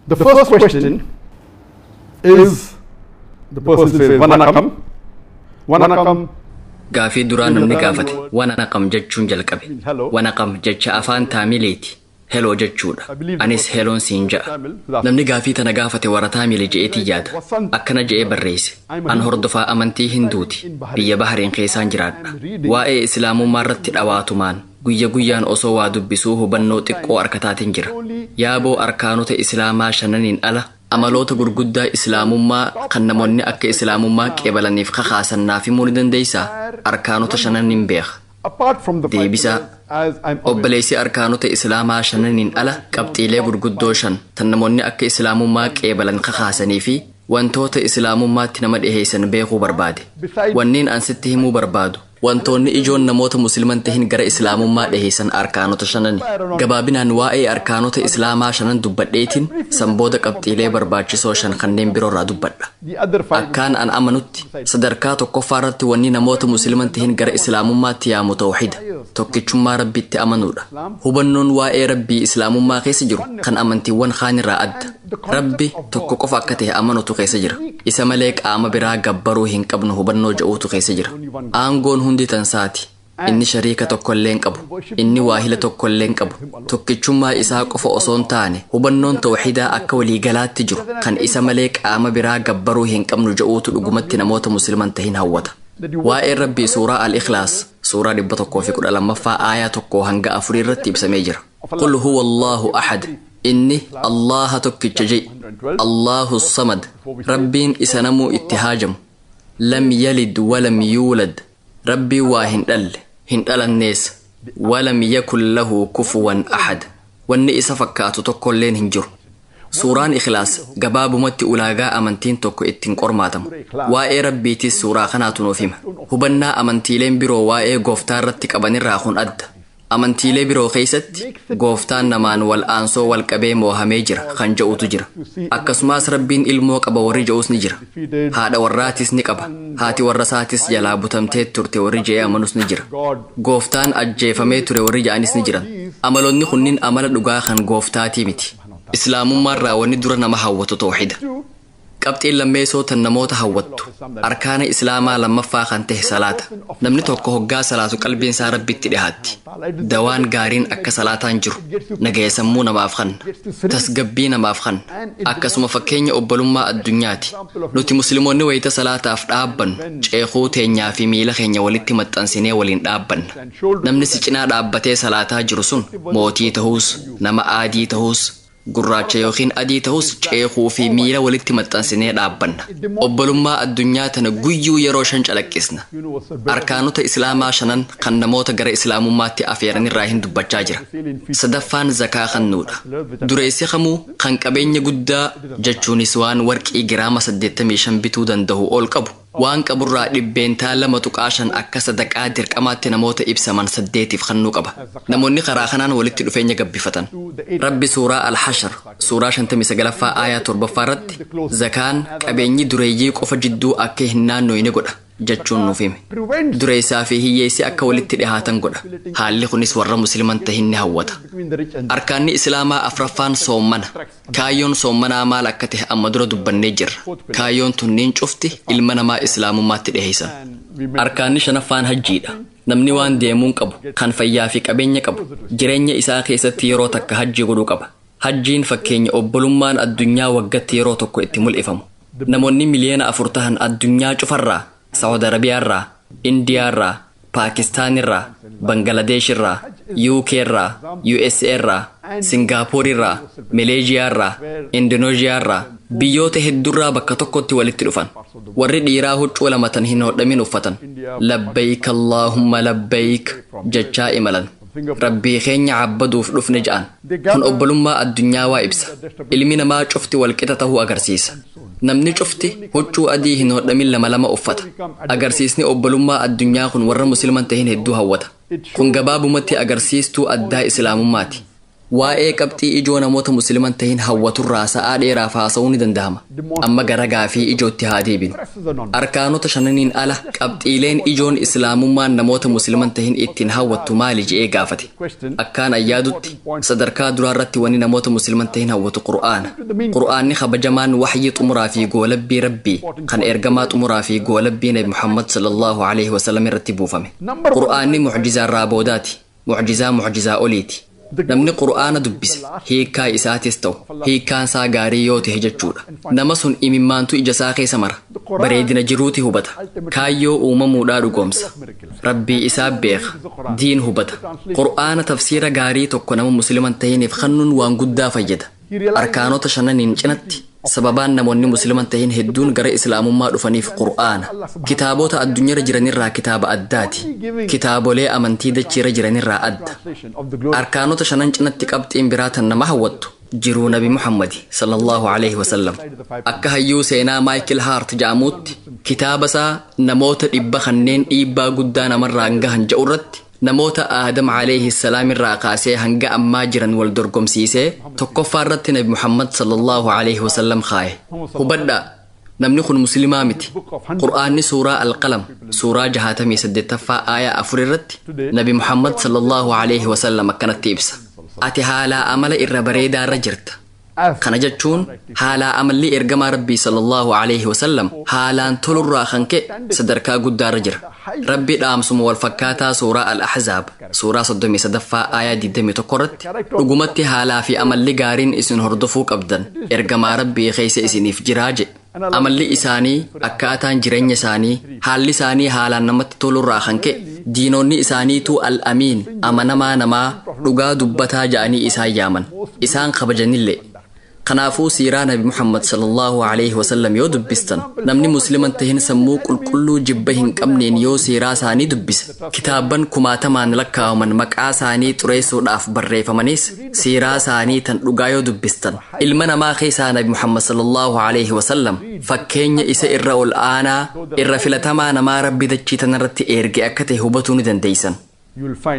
The first question is the person says, Wanakam. Gaafii duraan namni gaafate wanaqam jechuun jalqabe. Wanaqam jecha afaan Taamileeti. Hello jechuudha. Anis heloon siin ja'a. Namni gaafii tana gaafate warra Taamile je'eetii yaada. Akkana je'ee barreesse. An hordofaa amantii Hinduuti. Biyya Bahariin keessaan jiraadha. Waa'ee Islaamummaa irratti dhawaatumaan guyya guyyaan osoo waa dubbisuu hubannoo xiqqoo arkataatiin jira. Yaaboo arkaanota Islaamaa shananiin ala amaloota gurguddaa Islaamummaa kan namoonni akka Islaamummaa qeebalaniif kakaasannaaf himuu ni dandeessaa? Arkaanota shananiin beeka. Deebisaa. Obboleessi arkaanota Islaamaa shananiin ala qabxiilee gurguddoo shan tan namoonni akka Islaamummaa qeebalan kakaasanii fi wantoota Islaamummaatti nama dhiheessan beekuu barbaade. Wanneen an sitti himuu barbaadu wantoonni ijoon namoota musliman tahin gara Islaamummaa dhiheessan arkaanota shanani. Gabaabinaan waa'ee arkaanota Islaamaa shanan dubbadheetiin sanbooda qabxiilee barbaachisoo shan kanneen biroorraa dubbadha. Akkaan an amanutti sadarkaa tokkoffaa irratti wanni namoota musliman tahin gara Islaamummaatti yaamu tawxiida. Tokkichummaa Rabbitti amanuudha. Hubannoon waa'ee Rabbii Islaamummaa keessa jiru kan amantiiwwan kaanirraa adda. Rabbi tokko qofa akka ta'e amanutu keessa jira. Isa malee qaama biraa gabbaruu hin qabnu hubannoo ja'uutu keessa jira. Aangoon hundi tansaati. Inni shariika tokkollee hin qabu. Inni waahila tokkollee hin qabu. Tokkichummaa isaa qofa osoo hin taane hubannoon tawxiidaa akka waliigalaatti jiru kan isa malee qaama biraa gabbaruu hin qabnu ja'uutu dhugumatti namoota musliman tahin hawwata. Waa'ee Rabbii suuraa Al-Ikhlaas suuraa 112 aayaa 1 hanga 4 irratti ibsamee jira. Qul huwa Allahu ahad. Inni Allaha tokkicha je'i. Allahu samad. Rabbiin isa namuu itti haajamu. Lam yalid walam yuulad. Rabbii waa hin dhalle hin dhalannees. Walam yakun lahu kufuwan ahad. Wanni isa fakkaatu tokkolleen hin jiru. Suuraan Ikhlaas gabaabumatti ulaagaa amantiin tokko ittiin qormaatamu. Waa'ee Rabbiitis suuraa kanaatu nuuf hima. Hubannaa amantiileen biroo waa'ee gooftaa irratti qabanirraa kun adda. Amantiilee biroo keessatti gooftaan namaan wal aansoo wal qabee moohamee jira kan ja'utu jira. Akkasumas Rabbiin ilmoo qaba warri ja'us ni jira. Haadha warraatis ni qaba. Haati warra isaatis jalaa butamtee turte warri je'ee amanus ni jira. Gooftaan ajjeefamee ture warri ja'anis ni jiran. Amaloonni kunniin amala dhugaa kan gooftaatii miti. Islaamummaarraa wanni dura nama hawwatu tawxiida. Qabxiin lammeessoo tan namoota hawwattu arkaana Islaamaa lammaffaa kan ta'e salaata. Namni tokko hoggaa salaatu qalbiin isaa Rabbitti dhihaatti. Dawaan gaariin akka salaataan jiru nagaya sammuu namaaf kanna. Tasgabbii namaaf kanna. Akkasuma fakkeenya obbolummaa addunyaati. Nuti musliimoonni wayita salaataaf dhaabbannu ceekuu teenyaa fi miila keenya walitti maxxansinee waliin dhaabbanna. Namni si cinaa dhaabbatee salaataa jiru sun mootii ta'uus nama aadii ta'uus gurraacha yookiin adii ta'us ceekuu fi miila walitti maxxansinee dhaabbanna. Obbolummaa addunyaa tana guyyuu yeroo shan calaqqisna. Arkaanota Islaamaa shanan kan namoota gara Islaamummaatti afeeranirraa hin dubbachaa jira. Sadaffaan zakaa kannuudha. Dureessi kamuu kan qabeenya guddaa jechuunis waan warqii giraama 85 bituu danda'u ol qabu. Waan qaburraa dhibbeentaa 2.5 akka sadaqaa dirqamaatti namoota ibsaman 8 kannuu qaba. Namoonni karaa kanaan walitti dhufeenya gabbifatan. Rabbi suuraa Al-Hashar suuraa 59 aayaa 7 irratti zakaan qabeenyi dureeyyii qofa jidduu akka hin naannoyne godha jechuun nuuf hime. Dureessaa fi hiyyeessi akka walitti dhihaatan godha. Haalli kunis warra musliman tahin ni hawwata. Arkaanni Islaamaa afraffaan soommana. Kaayyoon soommanaa maal akka ta'e amma dura dubbannee jirra. Kaayyoon tunniin cufti ilma namaa Islaamummaatti dhiheessan. Arkaanni shanaffaan hajjiidha. Namni waan deemuun qabu kan fayyaa fi qabeenya qabu jireenya isaa keessatti yeroo takka hajjii godhuu qaba. Hajjiin fakkeenya obbolummaan addunyaa waggatti yeroo tokko itti mul'ifamu. Namoonni miliyoona 4 tahan addunyaa cufarraa Saudi Arabiyaarraa, Indiyaarraa, Paakistaanirraa, Bangaladeeshirraa, UK irraa, USA irraa, Singaapoorarraa, Maleeziyaarraa, Indonesiyaarraa biyyoota hedduurraa bakka tokkotti walitti dhufan. Warri dhiiraa huccuu lamatan hin hodhamin uffatan. Labbayk Allahumma labbayk jechaa imalan. Rabbii keenya cabbaduuf dhufne ja'an. Kun obbolummaa addunyaa waa ibsa. Ilmi namaa cufti walqixa tahuu agarsiisa. Namni cufti huccuu adii hin hodhamin lama uffata. Agarsiisni obbolummaa addunyaa kun warra musliman tahin hedduu hawwata. Kun gabaabumatti agarsiistuu addaa Islaamummaati. waa'ee qabxii ijoo namoota musliman tahin hawwaturraa sa'aa dheeraaf haasa'uu ni danda'ama. Amma gara gaafii ijootti haa deebinu. Arkaanota shananiin ala qabxiileen ijoon islaamummaan namoota musliman tahin ittiin hawwattu maali je'ee gaafate. Akkaan ayyaadutti sadarkaa duraarratti wani namoota musliman tahin hawwatu qur'aana. Qur'aanni kabajamaan waxyii xumuraa fi goolabbii rabbii kan ergamaa xumuraa fi goolabbii nabi Muhammad sallallahu alaihi wasallam irratti buufame. Qur'aanni mucjizaa irraa boodaati. Mucjizaa oliiti. Namni qur'aana dubbise hiikaa isaatis ta'u hiikaan isaa gaarii yoo ta'e jechuudha. Nama sun imimmaantu ija isaa keessa mara. Bareedina jiruuti hubata. Kaayyoo uumamuudhaa dhugoomsa. Rabbii isaa beeka. Diin hubata. Qur'aana tafsiira gaarii tokko nama musliman tahiniif kennuun waan guddaa fayyada. Arkaanota shananiin cinatti sababaan namoonni musliman tahin hedduun gara islaamummaa dhufaniif qur'aana. Kitaabota addunyaarra jiranirraa kitaaba addaati. Kitaabolee amantii dachiirra jiranirraa adda. Arkaanota shanan cinatti qabxiin biraatan nama hawwattu jiruu nabi Muhammadi sallallahu alaihi wasallam. Akka hayyuu seenaa Maayikil Haart jedhamuutti kitaaba isaa namoota 100 kanneen dhiibbaa guddaa namarraa gahan jedhu irratti namoota Aadam alayhi salaam irraa kaasee hanga ammaa jiran wal dorgomsiisee tokkoffaa irratti nabi Muhammad sallallahu alaihi wasallam kaaye. Hubadhaa namni kun muslimaa miti. Qur'aanni suuraa Al-Qalam suuraa 68ffaa aayaa 4 irratti nabi Muhammad sallallahu alaihi wasallam akkanatti ibsa. Ati haalaa amala irra bareedaa irra jirta. Kana jechuun haalaa amalli ergamaa rabbii sallallahu alaihi wasallam haalaan tolurraa kan ka'e sadarkaa guddaarra jira. Rabbi dhaamsuma wal fakkaataa suuraa Al-Ahzaab suuraa 33ffaa aayaa 21 irratti dhugumatti haalaa fi amalli gaariin isin hordofuu qabdan ergamaa rabbii keessa isiniif jiraa jedhe. Amalli isaanii akkaataan jireenya isaanii haalli isaanii haalaan namatti tolurraa kan ka'e diinonni isaaniitu al-amiin amanamaa namaa dhugaa dubbataa ja'anii isaan yaaman isaan kabajanillee. Kanaafuu siiraa nabi Muhammad sallallahu alaihi wasallam yoo dubbistan namni musliman tahin sammuu qulqulluu jibba hin qabneen yoo siiraa isaanii dubbise kitaaban kumaatamaan lakkaawaman maqaa isaanii xureessuudhaaf barreeffamanis siiraa isaanii tan dhugaa yoo dubbistan ilma namaa keessaa nabi Muhammad sallallahu alaihi wasallam fakkeenya isa irra ol aanaa irra filatamaa namaa rabbi dachii tanarratti erge akka ta'e hubatuu ni dandeeysan.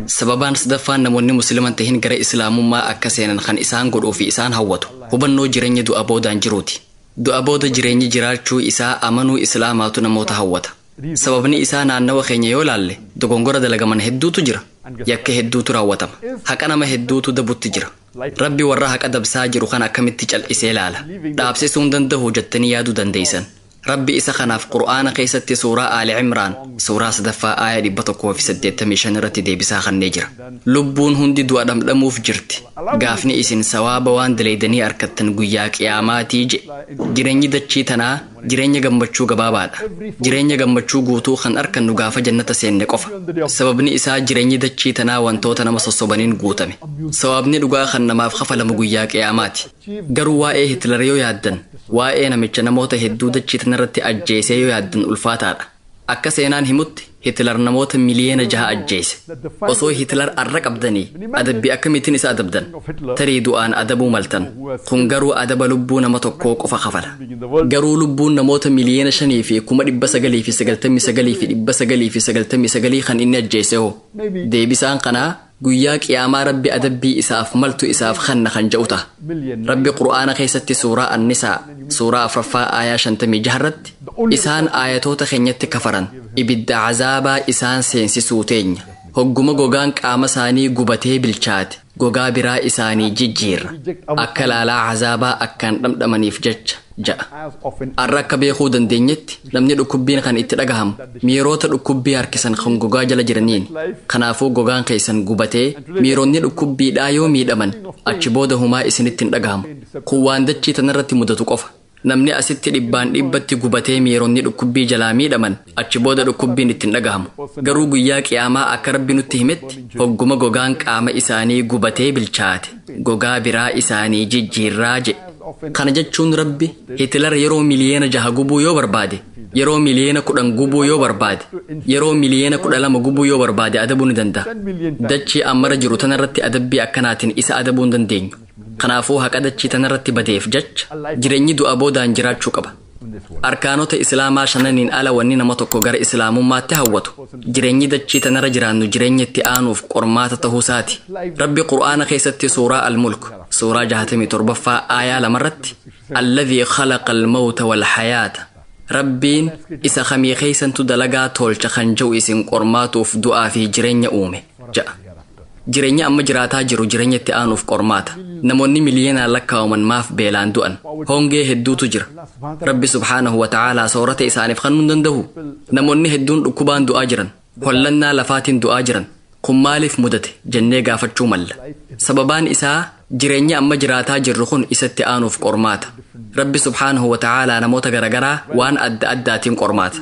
Sababaan sadaffaan namoonni musliman tahin gara islaamummaa akka seenan kan isaan godhuu fi isaan hawwatu hubannoo jireenya du'a boodaan jiruuti. Du'a booda jireenyi jiraachuu isaa amanuu islaamaatu namoota hawwata. Sababni isaa naannawa keenya yoo laalle dogongora dalagaman hedduutu jira. Yakka hedduutu raawwatama. Haqa nama hedduutu dabutti jira. Rabbi warra haqa dabsaa jiru kan akkamitti cal'isee laala. Dhaabsisuun danda'u jettanii yaaduu dandeeysan. Rabbi isa kanaaf qur'aana keessatti suuraa Aali Cimraan suuraa 3ffaa aayaa 185 irratti deebisaa kennee jira. Lubbuun hundi du'a dhamdhamuuf jirti. Gaafni isin sawaaba waan daleeydanii arkattan guyyaa qiyaamaatii je. Jireenyi dachii tanaa jireenya gammachuu gabaabaadha. Jireenya gammachuu guutuu kan arkannu gaafa jannata seenne qofa. Sababni isaa jireenyi dachii tanaa wantoota nama sossobaniin guutame. Sawaabni dhugaa kan namaaf kafalamu guyyaa qiyaamaati. Garuu waa'ee Hitler yoo yaaddan waa'ee namicha namoota hedduu dachii tanarratti ajjeesee yoo yaaddan ulfaataadha. Akka seenaan himutti Hitler namoota miliyoona 6 ajjeese. Osoo Hitler arra qabdanii adabbii akkamitiin isa adabdan? Tarii du'aan adabuu maltan. Kun garuu adaba lubbuu nama tokkoo qofa kafala. Garuu lubbuun namoota miliyoona 5 fi 999,999 kan inni ajjeese hoo? Deebisaan kanaa guyyaa qiyaamaa rabbi adabbii isaaf maltu isaaf kanna kan jedhu ta'a. Rabbi qur'aana keessatti suuraa An-Nisaa suuraa 4ffaa aayaa 56 irratti isaan aayatoota keenyatti kafaran ibidda azaabaa isaan seensisuu teenya. Hogguma gogaan qaama isaanii gubatee bilchaate gogaa biraa isaanii jijjiirra akka laalaa azaabaa akkaan dhamdhamaniif jecha ja'a. Arra akka beekuu dandeenyetti namni dhukkubbiin kan itti dhagahamu miiroota dhukkubbii harkisan kan gogaa jala jiraniin. Kanaafuu gogaan keessan gubatee miironni dhukkubbiidhaa yoo miidhaman achi booda humaa isinitti hin dhagahamu. Kun waan dachii tanarratti mudatu qofa. Namni asitti dhibbatti gubatee miironni dhukkubbii jalaa miidhaman achi booda dhukkubbiin ittiin dhagahamu. Garuu guyyaa qiyaamaa akka rabbi nutti himetti hogguma gogaan qaama isaanii gubatee bilchaate gogaa biraa isaanii jijjiirraa jedhe. Kana jechuun rabbi Hitler yeroo miliyoona 6 gubuu yoo barbaade yeroo miliyoona 10 gubuu yoo barbaade yeroo miliyoona 12 gubuu yoo barbaade adabuu ni danda'a. Dachii ammara jiru tanarratti adabbii akkanaatiin isa adabuu hin dandeenyu. Kanaafuu haqa dachii tanarratti badeef jecha jireenyi du'a boodaan jiraachuu qaba. Arkaanota Islaamaa shananiin ala wanni nama tokko gara Islaamummaatti hawwatu jireenyi dachii tanarra jiraannu jireenya itti aanuuf qormaata ta'uusaati. Rabbi Qur'aana keessatti suuraa Al-Mulk suuraa 67ffaa aayaa 2 irratti alladhii khalaqa al-mawta wal hayaata Rabbiin isa kamii keessantu dalagaa tolcha kan jiru isin qormaatuuf du'aa fi jireenya uume ja'a. Jireenya amma jiraataa jiru jireenya itti aanuuf qormaata. Namoonni miliyoonaan lakkaa'aman maaf beelaan du'an. Hongee hedduutu jira. Rabbi subhaanahu wa ta'aalaa soorata isaaniif kan hin danda'u. Namoonni hedduun dhukkubaan du'aa jiran. Hollannaa lafaatiin du'aa jiran. Kun maaliif mudate jennee gaafachuu malla. Sababaan isaa jireenya amma jiraataa jirru kun isatti aanuuf qormaata. Rabbi subhaanahu wa ta'aalaa namoota garagaraa waan adda addaatiin qormaata.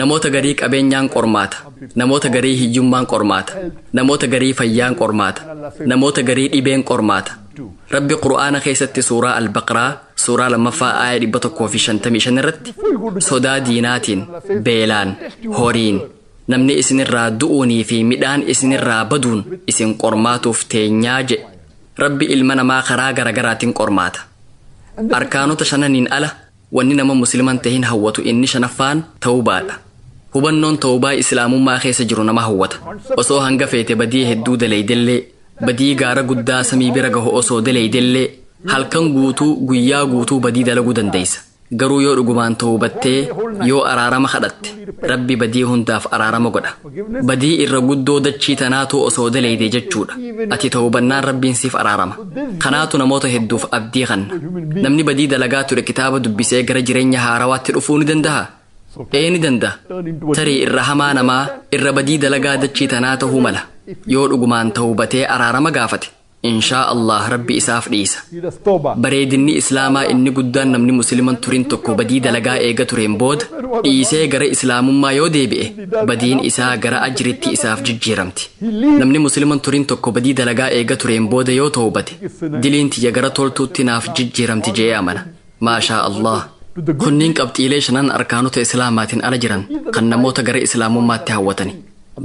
Namoota garii qabeenyaan qormaata. Namoota garii hiyyummaan qormaata. Namoota garii fayyaan qormaata. Namoota garii dhibeen qormaata. Rabbi Qur'aana keessatti suuraa Al-Baqraa suuraa 2ffaa aaya 155 irratti sodaa diinaatiin beelaan horiin namni isinirraa du'uunii fi midhaan isinirraa baduun isin qormaatuuf teenyaa jedhe. Rabbi ilma namaa karaa garagaraatiin qormaata. Arkaanota shananiin ala wanni nama musliman tahin hawwatu inni shanaffaan tawbaadha. Hubannoon tawbaa islaamummaa keessa jiru nama hawwata. Osoo hanga feete badii hedduu daleydellee badii gaara guddaa samii bira gahu osoo daleydellee halkan guutuu guyyaa guutuu badii dalaguu dandeessa. Garuu yoo dhugumaan tawbattee yoo araarama kadhatte Rabbi badii hundaaf araarama godha. Badii irra guddoo dachii tanaatu osoo daleyde jechuudha. Ati tawbannaan Rabbiin siif araarama. Kanaatu namoota hedduuf abdii kanna. Namni badii dalagaa ture kitaaba dubbisee gara jireenya haarawaatti dhufuu ni danda'a. Ni danda'a. Tarii irra hamaa namaa irra badii dalagaa dachii tanaa ta'uu mala. Yoo dhugumaan tawbatee araarama gaafate. Inshaa Allah Rabbi isaaf dhiisa. Bareedinni Islaamaa inni guddaan namni musliman turin tokko badii dalagaa eega tureen booda dhiisee gara Islaamummaa yoo deebi'e badiin isaa gara ajritti isaaf jijjiiramti. Namni musliman turin tokko badii dalagaa eega tureen booda yoo tawbate diliin tiyya gara toltuutti naaf jijjiiramti jee amana. Maashaa Allah. Kunniin qabxiilee shanan arkaanota Islaamaatiin ala jiran kan namoota gara Islaamummaatti hawwatani.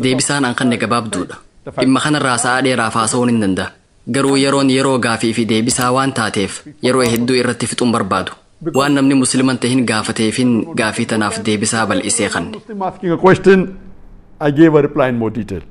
Deebisaan an kanne gabaabduudha. Dhimma kanarraa sa'a dheeraaf haasa'uun hin danda'a. Garuu yeroon yeroo gaafii fi deebisaa waan taateef yeroo hedduu irratti fixuun barbaadu. Waan namni musliman tahin gaafateefin gaafii tanaaf deebisaa bal'isee kanne. I gave a reply in more detail.